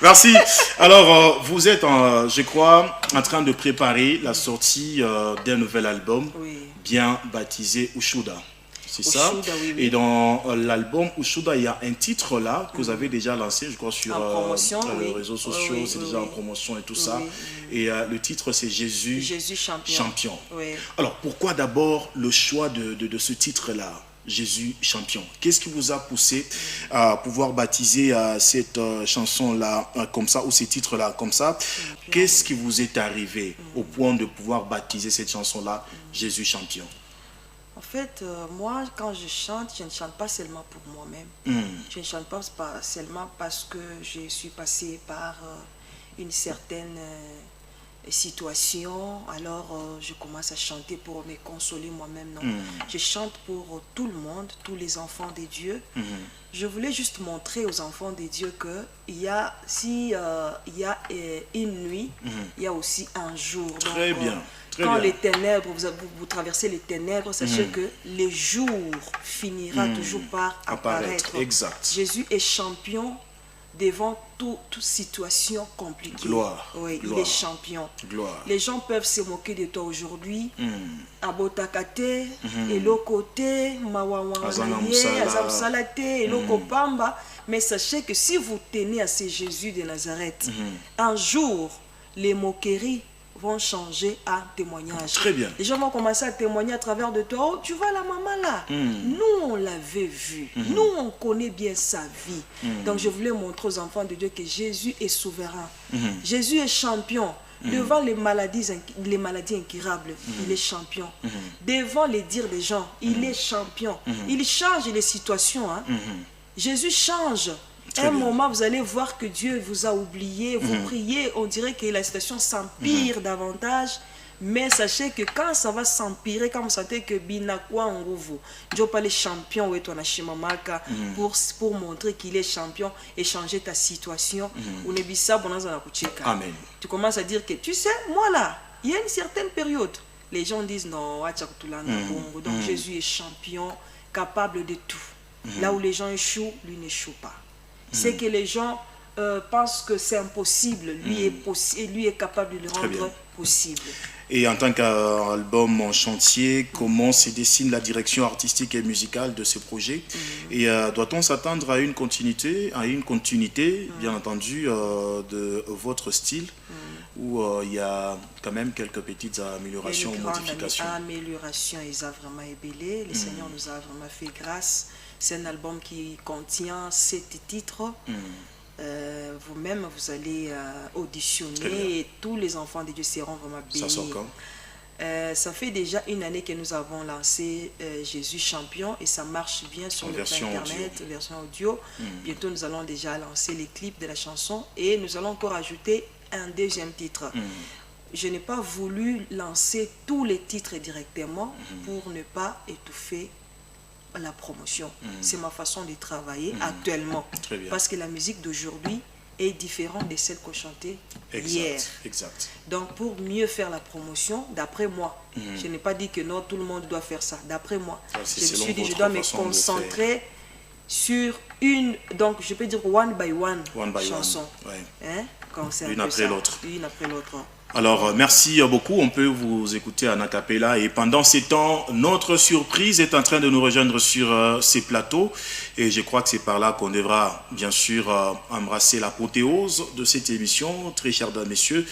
Merci. Alors, vous êtes, je crois, en train de préparer la sortie d'un nouvel album, Oui. bien baptisé Ushuda. C'est ça. Ushuda, oui, oui. Et dans l'album Ushuda, il y a un titre là que vous avez déjà lancé, je crois, sur les réseaux sociaux. Oui, c'est oui, déjà en oui. promotion et tout Oui, ça. oui, oui. Et le titre, c'est Jésus, Jésus champion. champion. Oui. Alors, pourquoi d'abord le choix de ce titre-là, Jésus champion? Qu'est-ce qui vous a poussé à pouvoir baptiser cette chanson-là comme ça, ou ces titres-là comme ça? Qu'est-ce qui vous est arrivé au point de pouvoir baptiser cette chanson-là, Jésus champion? En fait, moi, quand je chante, je ne chante pas seulement pour moi-même. Je ne chante pas seulement parce que je suis passée par une certaine situation. Alors, je commence à chanter pour me consoler moi-même. Non, je chante pour tout le monde, tous les enfants de Dieu. Je voulais juste montrer aux enfants de Dieu que il y a une nuit, il y a aussi un jour. Très Donc, bien. Quand les ténèbres, vous traversez les ténèbres, sachez que le jour finira toujours par apparaître. Exact. Jésus est champion devant toute situation compliquée. Gloire. Oui, Gloire. il est champion. Gloire. Les gens peuvent se moquer de toi aujourd'hui. Abotakate, elokote, mawawanaye, azamsalate, elokopamba. Mais sachez que si vous tenez à ce Jésus de Nazareth, un jour, les moqueries vont changer à témoignage. Très bien. Les gens vont commencer à témoigner à travers de toi. Oh, tu vois la maman là. Nous, on l'avait vue. Nous, on connaît bien sa vie. Donc, je voulais montrer aux enfants de Dieu que Jésus est souverain. Jésus est champion. Devant les maladies incurables, il est champion. Devant les dires des gens, il est champion. Il change les situations. Hein. Jésus change. Un moment, vous allez voir que Dieu vous a oublié, vous priez, on dirait que la situation s'empire davantage. Mais sachez que quand ça va s'empirer, quand vous sentez que Binakwa Nguvu, Dieu pas les champions ou ton Ashimamaka pour montrer qu'il est champion et changer ta situation. Amen. Tu commences à dire que tu sais, moi là, il y a une certaine période. Les gens disent non, donc Jésus est champion, capable de tout. Là où les gens échouent, lui n'échoue pas. C'est que les gens pensent que c'est impossible, lui est capable de le rendre possible. Et en tant qu'album en chantier, comment se dessine la direction artistique et musicale de ce projet? Et doit-on s'attendre à une continuité, bien entendu, de votre style, où il y a quand même quelques petites améliorations ou modifications? Amélioration, ils ont vraiment ébélé. Le Seigneur nous a vraiment fait grâce. C'est un album qui contient 7 titres. Vous-même, vous allez auditionner et tous les enfants de Dieu seront vraiment bénis. Ça sort quand? Ça fait déjà une année que nous avons lancé Jésus champion et ça marche bien sur le site internet, version audio. Bientôt, nous allons déjà lancer les clips de la chanson et nous allons encore ajouter un deuxième titre. Je n'ai pas voulu lancer tous les titres directement pour ne pas étouffer la promotion. C'est ma façon de travailler actuellement. Parce que la musique d'aujourd'hui est différente de celle qu'on chantait hier. Exact. Donc pour mieux faire la promotion, d'après moi, je n'ai pas dit que non, tout le monde doit faire ça. D'après moi, je me suis dit, je dois me concentrer sur une, donc je peux dire one by one chanson. Hein? Une après l'autre. Une après l'autre. Alors, merci beaucoup. On peut vous écouter en acapella. Et pendant ces temps, notre surprise est en train de nous rejoindre sur ces plateaux. Et je crois que c'est par là qu'on devra, bien sûr, embrasser l'apothéose de cette émission. Très chers dames, messieurs.